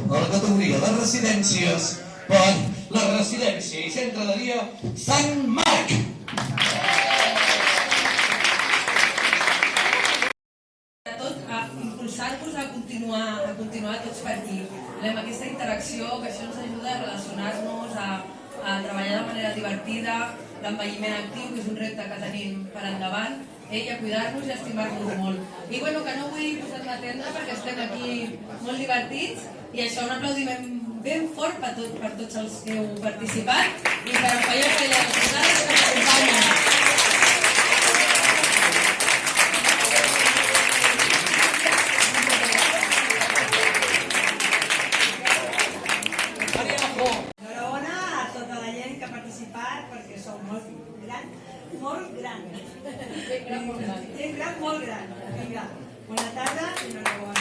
a la categoria de residències per la residència i centre de dia Sant Marc. Impulsar-vos a continuar tots per aquí, amb aquesta interacció, que això ens ajuda a relacionar-nos, a treballar de manera divertida, l'envelliment actiu, que és un repte que tenim per endavant, i a cuidar-nos i a estimar-nos molt. I bueno, que no vull posar-me a tenda perquè estem aquí molt divertits, i això, un aplaudiment ben fort per tots els que heu participat i per en Paiol i les persones que ens acompanyen. Perquè sou molt gran. Gent gran, molt gran. Vinga, bona tarda i enhorabona.